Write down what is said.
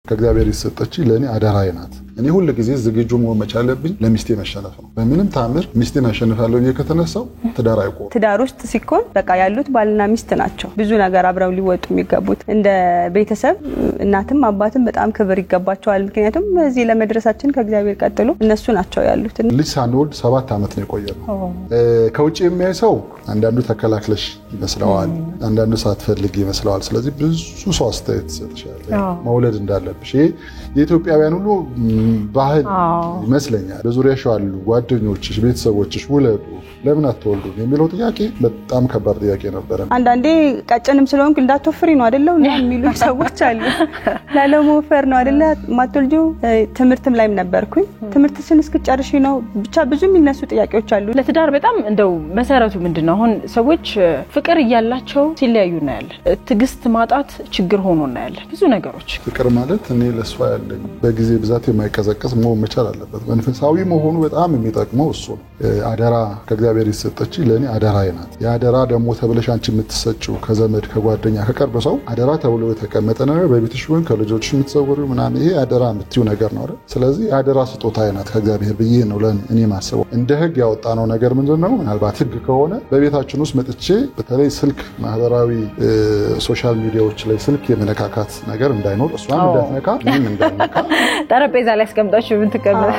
ከእግዚአብሔር ይሰጠች ለኔ አዳራዬ ናት እኔ ሁሉ ጊዜ ዝግጁ መሆን መቻለብኝ ለሚስቴ መሸነፍ ነው በምንም ታምር ሚስቴን አሸንፋለሁ እየከተነሳው ትዳር አይቆም ትዳር ውስጥ ሲኮን በቃ ያሉት ባልና ሚስት ናቸው ብዙ ነገር አብረው ሊወጡ የሚገቡት እንደ ቤተሰብ እናትም አባትም በጣም ክብር ይገባቸዋል ምክንያቱም እዚህ ለመድረሳችን ከእግዚአብሔር ቀጥሎ እነሱ ናቸው ያሉት ልጅ ሳንወልድ 7 አመት ነው የቆየነው ከውጪ የሚያይሰው አንዳንዱ ተከላክለሽ ይመስላል አንዳንዱ ሳትፈልግ ይመስላል ስለዚህ ብዙ ሰው አስተያየት ይሰጥሻል መውለድ እንዳለብሽ የኢትዮጵያውያን ሁሉ ባህል ይመስለኛል በዙሪያሽ ያሉ ጓደኞችሽ ቤተሰቦችሽ ወለዱ ለምን አትወልዱ የሚለው ጥያቄ በጣም ከባድ ጥያቄ ነበር አንዳንዴ ቀጭንም ስለሆንኩ እንዳትወፍሪ ነው አይደለም የሚሉ ሰዎች አሉ ላለመወፈር ነው አይደለ ማትወልጁ ትምርትም ላይም ነበርኩኝ ትምርትሽን እስክጨርሺ ነው ብቻ ብዙ የሚነሱ ጥያቄዎች አሉ ለትዳር በጣም እንደው መሰረቱ ምንድነው አሁን ሰዎች ፍቅር ይያላቸው ሲለያዩ ነው ያለ ትግስት ማጣት ችግር ሆኖ ነው ያለ ብዙ ነገሮች ፍቅር ማለት እኔ ለሷ ያለኝ በጊዜ ብዛት የማይቀዘቀስ መሆን መቻል አለበት መንፈሳዊ መሆኑ በጣም የሚጠቅመው እሱ ነው አደራ ከእግዚአብሔር ይሰጠች ለኔ አደራዬ ናት ያደራ ደግሞ ተብለሽ አንቺ የምትሰጪው ከዘመድ ከጓደኛ ከቀርብ ሰው አደራ ተብሎ የተቀመጠ ነገር በቤትሽ ወን ከልጆችሽ የምትሰወሪው ምናምን ይሄ አደራ የምትዩ ነገር ነው አይደል ስለዚህ አደራ ስጦታዬ ናት ከእግዚአብሔር ብዬ ነው ለኔ ማሰበው እንደ ህግ ያወጣነው ነገር ምንድነው ምናልባት ህግ ከሆነ በቤታችን ውስጥ መጥቼ በተለይ ስልክ ማህበራዊ ሶሻል ሚዲያዎች ላይ ስልክ የመነካካት ነገር እንዳይኖር እሷን እንዳትነካ ምን እንዳትነካ ጠረጴዛ ላይ አስቀምጣችሁ ምን ተቀመጠ